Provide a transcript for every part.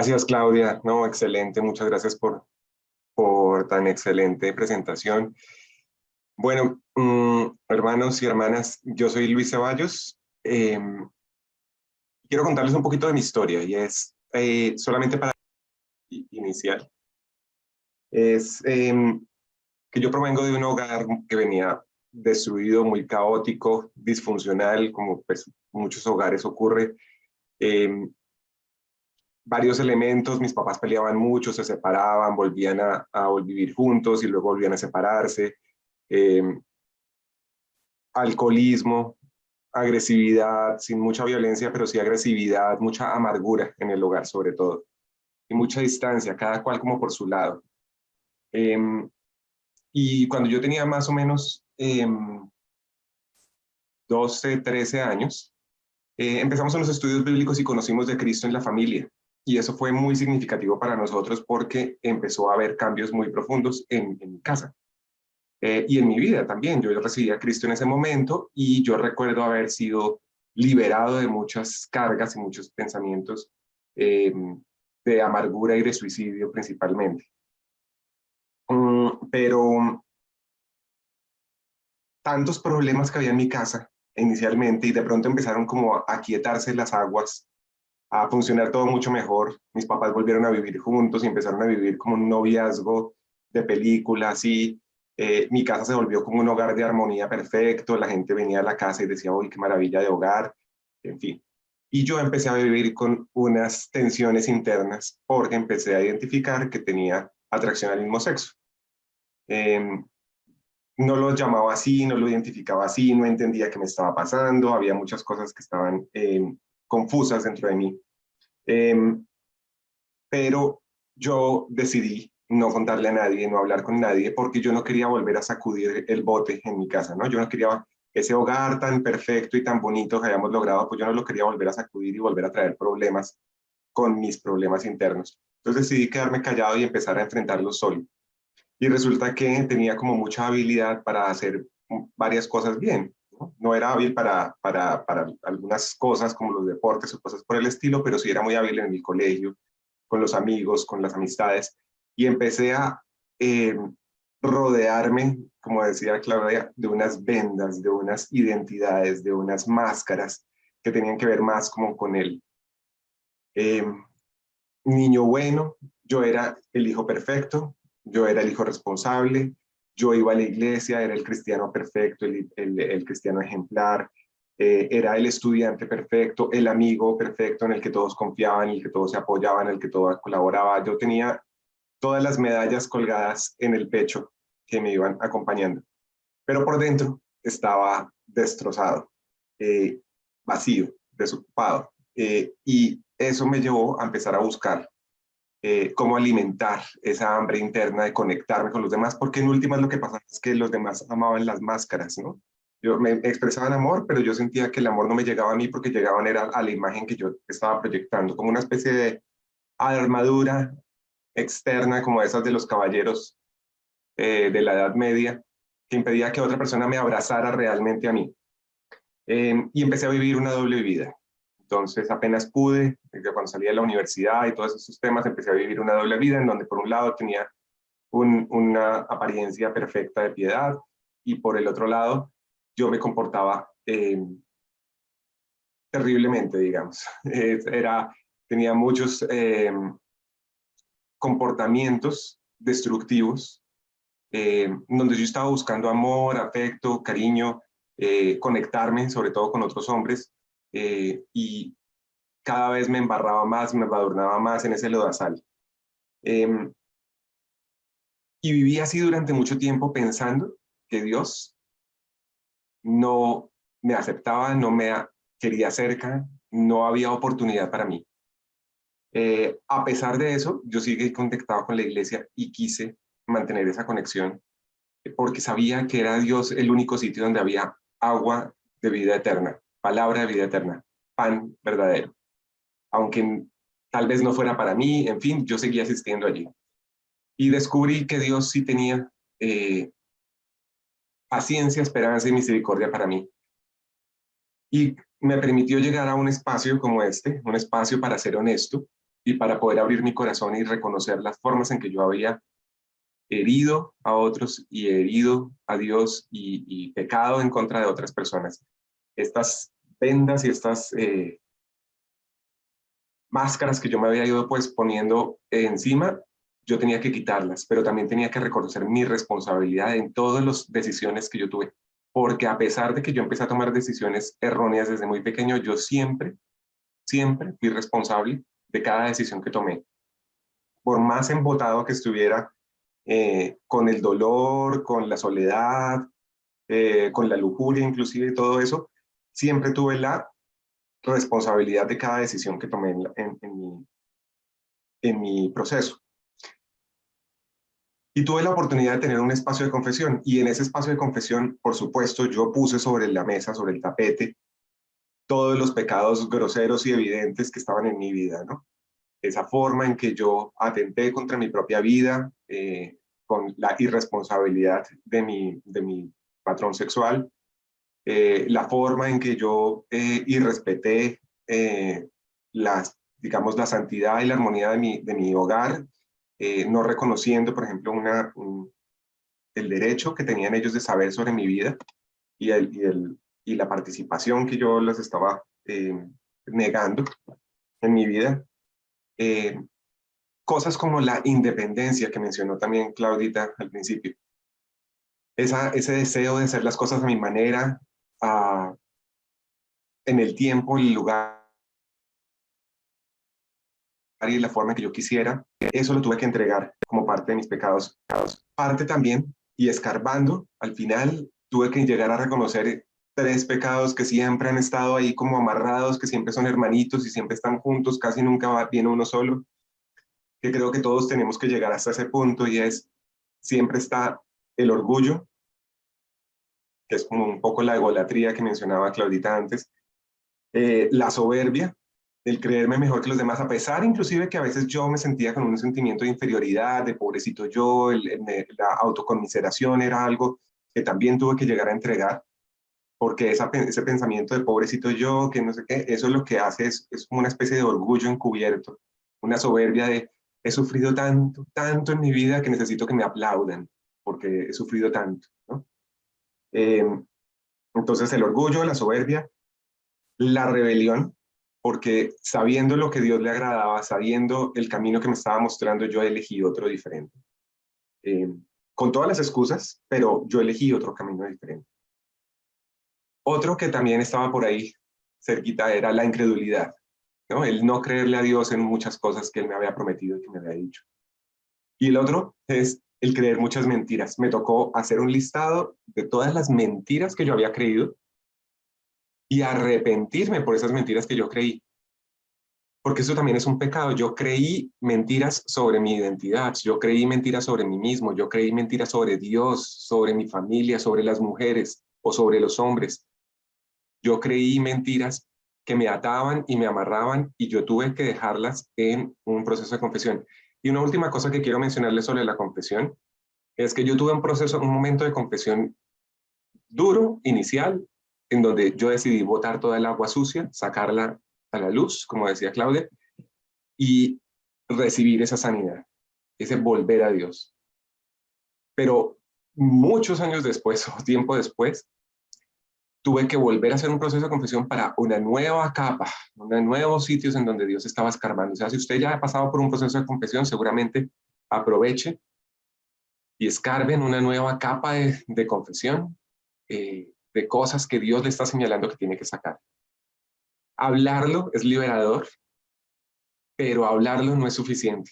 Gracias, Claudia. No, excelente. Muchas gracias por tan excelente presentación. Bueno, hermanos y hermanas, yo soy Luis Ceballos. Quiero contarles un poquito de mi historia y es solamente para iniciar. Es que yo provengo de un hogar que venía destruido, muy caótico, disfuncional, como pues muchos hogares ocurre. Eh, Varios elementos, mis papás peleaban mucho, se separaban, volvían a vivir juntos y luego volvían a separarse. Eh, Alcoholismo, agresividad, sin mucha violencia, pero sí agresividad, mucha amargura en el hogar sobre todo, y mucha distancia, cada cual como por su lado. Eh, y cuando yo tenía más o menos 12, 13 años, empezamos unos estudios bíblicos y conocimos de Cristo en la familia. Y eso fue muy significativo para nosotros porque empezó a haber cambios muy profundos en mi casa. Y en mi vida también. Yo recibí a Cristo en ese momento y yo recuerdo haber sido liberado de muchas cargas y muchos pensamientos eh, de amargura y de suicidio principalmente. Pero tantos problemas que había en mi casa inicialmente y de pronto empezaron como a aquietarse las aguas, a funcionar todo mucho mejor. Mis papás volvieron a vivir juntos y empezaron a vivir como un noviazgo de películas y mi casa se volvió como un hogar de armonía perfecto. La gente venía a la casa y decía, uy, qué maravilla de hogar, en fin. Y yo empecé a vivir con unas tensiones internas porque empecé a identificar que tenía atracción al mismo sexo. Eh, no lo llamaba así, no lo identificaba así, no entendía qué me estaba pasando, había muchas cosas que estaban confusas dentro de mí. Eh, pero yo decidí no contarle a nadie, no hablar con nadie, porque yo no quería volver a sacudir el bote en mi casa, ¿no? Yo no quería ese hogar tan perfecto y tan bonito que habíamos logrado, pues yo no lo quería volver a sacudir y volver a traer problemas con mis problemas internos. Entonces decidí quedarme callado y empezar a enfrentarlos solo. Y resulta que tenía como mucha habilidad para hacer varias cosas bien. No era hábil para algunas cosas como los deportes o cosas por el estilo, pero sí era muy hábil en el colegio, con los amigos, con las amistades, y empecé a eh, rodearme, como decía Claudia, de unas vendas, de unas identidades, de unas máscaras que tenían que ver más como con el eh, niño bueno. Yo era el hijo perfecto, yo era el hijo responsable, yo iba a la iglesia, era el cristiano perfecto, el cristiano ejemplar, era el estudiante perfecto, el amigo perfecto en el que todos confiaban, en el que todos se apoyaban, en el que todos colaboraban. Yo tenía todas las medallas colgadas en el pecho que me iban acompañando, pero por dentro estaba destrozado, eh, vacío, desocupado. Y eso me llevó a empezar a buscar cómo alimentar esa hambre interna de conectarme con los demás, porque en últimas lo que pasaba es que los demás amaban las máscaras, ¿no? Yo me expresaban amor, pero yo sentía que el amor no me llegaba a mí porque llegaban era a la imagen que yo estaba proyectando, como una especie de armadura externa, como esas de los caballeros de la Edad Media, que impedía que otra persona me abrazara realmente a mí. Y empecé a vivir una doble vida. Entonces, apenas pude, cuando salí de la universidad y todos esos temas, empecé a vivir una doble vida en donde por un lado tenía una apariencia perfecta de piedad y por el otro lado yo me comportaba terriblemente, digamos. Tenía muchos comportamientos destructivos donde yo estaba buscando amor, afecto, cariño, conectarme sobre todo con otros hombres y cada vez me embarraba más, me embadurnaba más en ese lodazal. Eh, y viví así durante mucho tiempo pensando que Dios no me aceptaba, no me quería cerca, no había oportunidad para mí. A pesar de eso, yo seguí conectado con la iglesia y quise mantener esa conexión porque sabía que era Dios el único sitio donde había agua de vida eterna, palabra de vida eterna, pan verdadero. Aunque tal vez no fuera para mí, en fin, yo seguía asistiendo allí. Y descubrí que Dios sí tenía eh, paciencia, esperanza y misericordia para mí. Y me permitió llegar a un espacio como este, un espacio para ser honesto, y para poder abrir mi corazón y reconocer las formas en que yo había herido a otros y herido a Dios y pecado en contra de otras personas. Estas vendas y estas máscaras que yo me había ido pues poniendo encima, yo tenía que quitarlas, pero también tenía que reconocer mi responsabilidad en todas las decisiones que yo tuve. Porque a pesar de que yo empecé a tomar decisiones erróneas desde muy pequeño, yo siempre fui responsable de cada decisión que tomé. Por más embotado que estuviera con el dolor, con la soledad, con la lujuria inclusive y todo eso, siempre tuve la responsabilidad de cada decisión que tomé en mi proceso. Y tuve la oportunidad de tener un espacio de confesión. Y en ese espacio de confesión, por supuesto, yo puse sobre la mesa, sobre el tapete, todos los pecados groseros y evidentes que estaban en mi vida, ¿no? Esa forma en que yo atenté contra mi propia vida, con la irresponsabilidad de mi patrón sexual, la forma en que yo irrespeté digamos, la santidad y la armonía de mi hogar, no reconociendo, por ejemplo, el derecho que tenían ellos de saber sobre mi vida y la participación que yo les estaba negando en mi vida. Eh, Cosas como la independencia que mencionó también Claudita al principio. Ese deseo de hacer las cosas a mi manera, a, en el tiempo, el lugar y la forma que yo quisiera, eso lo tuve que entregar como parte de mis pecados. Parte también, y escarbando, al final tuve que llegar a reconocer tres pecados que siempre han estado ahí como amarrados, que siempre son hermanitos y siempre están juntos, casi nunca viene uno solo, que creo que todos tenemos que llegar hasta ese punto, y es, siempre está el orgullo, que es como un poco la egolatría que mencionaba Claudita antes, la soberbia, el creerme mejor que los demás, a pesar inclusive que a veces yo me sentía con un sentimiento de inferioridad, de pobrecito yo, la autoconmiseración era algo que también tuve que llegar a entregar, porque ese pensamiento de pobrecito yo, que no sé qué, eso es lo que hace, es como una especie de orgullo encubierto, una soberbia de he sufrido tanto, tanto en mi vida que necesito que me aplaudan, porque he sufrido tanto, ¿no? Eh, entonces el orgullo, la soberbia, la rebelión, porque sabiendo lo que Dios le agradaba, sabiendo el camino que me estaba mostrando, yo elegí otro diferente. Eh, con todas las excusas, pero yo elegí otro camino diferente. Otro que también estaba por ahí cerquita era la incredulidad, ¿no? El no creerle a Dios en muchas cosas que Él me había prometido y que me había dicho. Y el otro es el creer muchas mentiras. Me tocó hacer un listado de todas las mentiras que yo había creído y arrepentirme por esas mentiras que yo creí. Porque eso también es un pecado. Yo creí mentiras sobre mi identidad, yo creí mentiras sobre mí mismo, yo creí mentiras sobre Dios, sobre mi familia, sobre las mujeres o sobre los hombres. Yo creí mentiras que me ataban y me amarraban, y yo tuve que dejarlas en un proceso de confesión. Y una última cosa que quiero mencionarles sobre la confesión es que yo tuve un momento de confesión duro, inicial, en donde yo decidí botar toda el agua sucia, sacarla a la luz, como decía Claudia, y recibir esa sanidad, ese volver a Dios. Pero muchos años después o tiempo después, tuve que volver a hacer un proceso de confesión para una nueva capa, nuevos sitios en donde Dios estaba escarbando. O sea, si usted ya ha pasado por un proceso de confesión, seguramente aproveche y escarbe en una nueva capa de confesión, de cosas que Dios le está señalando que tiene que sacar. Hablarlo es liberador, pero hablarlo no es suficiente.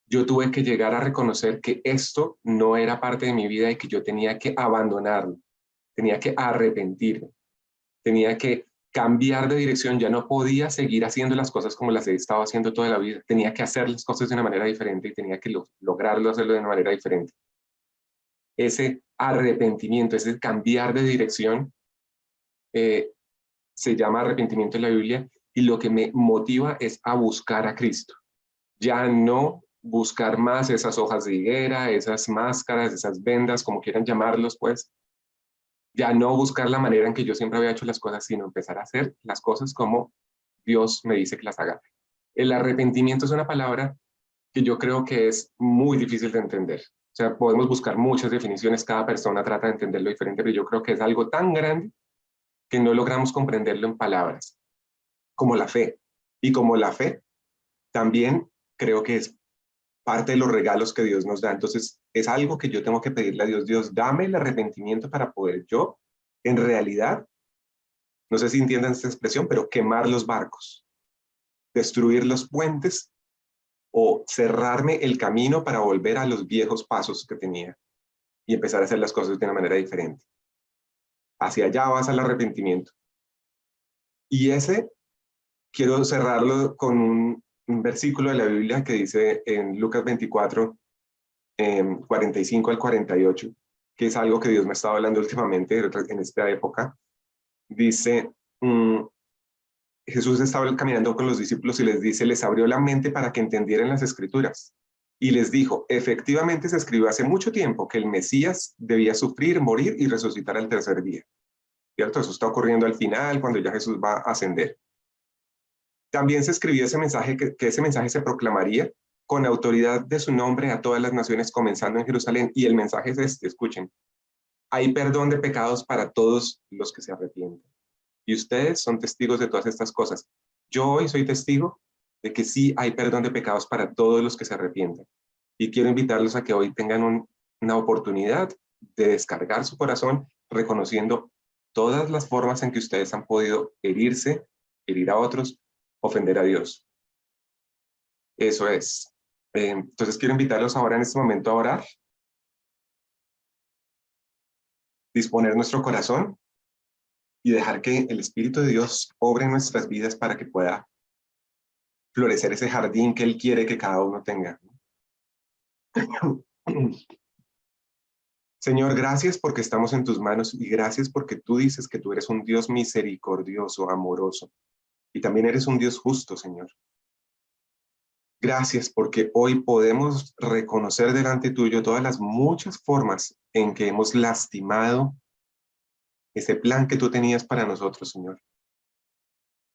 Yo tuve que llegar a reconocer que esto no era parte de mi vida y que yo tenía que abandonarlo, tenía que arrepentirme, tenía que cambiar de dirección, ya no podía seguir haciendo las cosas como las he estado haciendo toda la vida, tenía que hacer las cosas de una manera diferente y tenía que lograrlo hacerlo de una manera diferente. Ese arrepentimiento, ese cambiar de dirección, eh, se llama arrepentimiento en la Biblia, y lo que me motiva es a buscar a Cristo. Ya no buscar más esas hojas de higuera, esas máscaras, esas vendas, como quieran llamarlos, pues. Ya no buscar la manera en que yo siempre había hecho las cosas, sino empezar a hacer las cosas como Dios me dice que las haga. El arrepentimiento es una palabra que yo creo que es muy difícil de entender. O sea, podemos buscar muchas definiciones, cada persona trata de entenderlo diferente, pero yo creo que es algo tan grande que no logramos comprenderlo en palabras, como la fe. Y como la fe, también creo que es parte de los regalos que Dios nos da. Entonces, es algo que yo tengo que pedirle a Dios. Dios, dame el arrepentimiento para poder yo, en realidad, no sé si entiendan esta expresión, pero quemar los barcos, destruir los puentes o cerrarme el camino para volver a los viejos pasos que tenía y empezar a hacer las cosas de una manera diferente. Hacia allá vas al arrepentimiento. Y ese quiero cerrarlo con un versículo de la Biblia que dice en Lucas 24, 45 al 48, que es algo que Dios me estaba hablando últimamente en esta época. Dice, Jesús estaba caminando con los discípulos y les dice, les abrió la mente para que entendieran las escrituras. Y les dijo, efectivamente se escribió hace mucho tiempo que el Mesías debía sufrir, morir y resucitar al tercer día. ¿Cierto? Eso está ocurriendo al final, cuando ya Jesús va a ascender. También se escribió ese mensaje, que ese mensaje se proclamaría con autoridad de su nombre a todas las naciones, comenzando en Jerusalén. Y el mensaje es este, escuchen. Hay perdón de pecados para todos los que se arrepienten. Y ustedes son testigos de todas estas cosas. Yo hoy soy testigo de que sí hay perdón de pecados para todos los que se arrepienten. Y quiero invitarlos a que hoy tengan una oportunidad de descargar su corazón, reconociendo todas las formas en que ustedes han podido herirse, herir a otros, ofender a Dios. Eso es. Entonces quiero invitarlos ahora en este momento a orar, disponer nuestro corazón y dejar que el Espíritu de Dios obre en nuestras vidas para que pueda florecer ese jardín que Él quiere que cada uno tenga. Señor, gracias porque estamos en tus manos y gracias porque tú dices que tú eres un Dios misericordioso, amoroso y también eres un Dios justo, Señor. Gracias porque hoy podemos reconocer delante tuyo todas las muchas formas en que hemos lastimado ese plan que tú tenías para nosotros, Señor.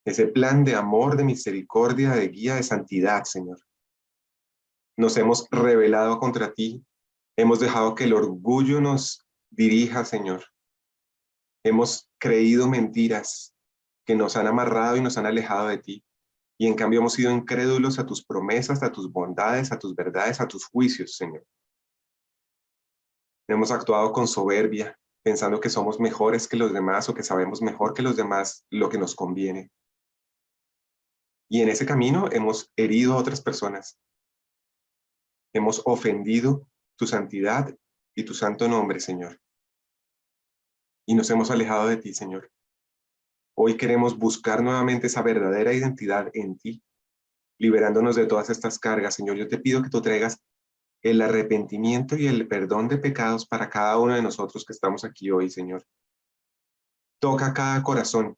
Ese plan de amor, de misericordia, de guía, de santidad, Señor. Nos hemos rebelado contra ti. Hemos dejado que el orgullo nos dirija, Señor. Hemos creído mentiras que nos han amarrado y nos han alejado de ti. Y en cambio hemos sido incrédulos a tus promesas, a tus bondades, a tus verdades, a tus juicios, Señor. Hemos actuado con soberbia, pensando que somos mejores que los demás o que sabemos mejor que los demás lo que nos conviene. Y en ese camino hemos herido a otras personas. Hemos ofendido tu santidad y tu santo nombre, Señor. Y nos hemos alejado de ti, Señor. Hoy queremos buscar nuevamente esa verdadera identidad en ti, liberándonos de todas estas cargas, Señor. Yo te pido que tú traigas el arrepentimiento y el perdón de pecados para cada uno de nosotros que estamos aquí hoy, Señor. Toca cada corazón,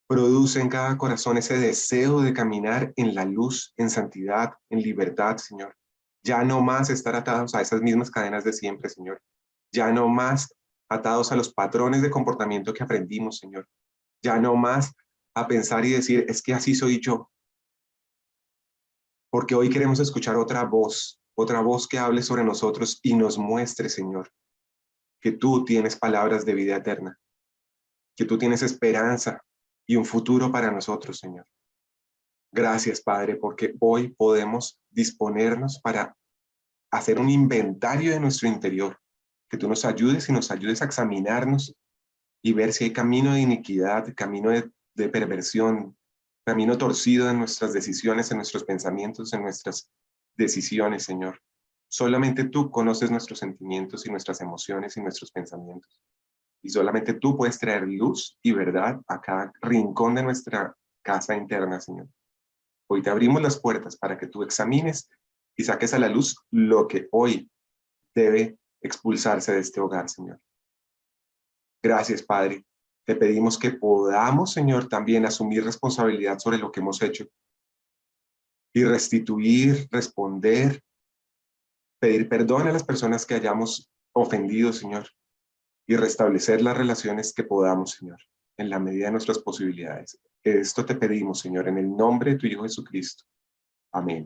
produce en cada corazón ese deseo de caminar en la luz, en santidad, en libertad, Señor. Ya no más estar atados a esas mismas cadenas de siempre, Señor. Ya no más atados a los patrones de comportamiento que aprendimos, Señor. Ya no más a pensar y decir, es que así soy yo. Porque hoy queremos escuchar otra voz que hable sobre nosotros y nos muestre, Señor, que tú tienes palabras de vida eterna, que tú tienes esperanza y un futuro para nosotros, Señor. Gracias, Padre, porque hoy podemos disponernos para hacer un inventario de nuestro interior, que tú nos ayudes y nos ayudes a examinarnos y ver si hay camino de iniquidad, camino de perversión, camino torcido en nuestras decisiones, en nuestros pensamientos, en nuestras decisiones, Señor. Solamente tú conoces nuestros sentimientos y nuestras emociones y nuestros pensamientos. Y solamente tú puedes traer luz y verdad a cada rincón de nuestra casa interna, Señor. Hoy te abrimos las puertas para que tú examines y saques a la luz lo que hoy debe expulsarse de este hogar, Señor. Gracias, Padre. Te pedimos que podamos, Señor, también asumir responsabilidad sobre lo que hemos hecho y restituir, responder, pedir perdón a las personas que hayamos ofendido, Señor, y restablecer las relaciones que podamos, Señor, en la medida de nuestras posibilidades. Esto te pedimos, Señor, en el nombre de tu Hijo Jesucristo. Amén.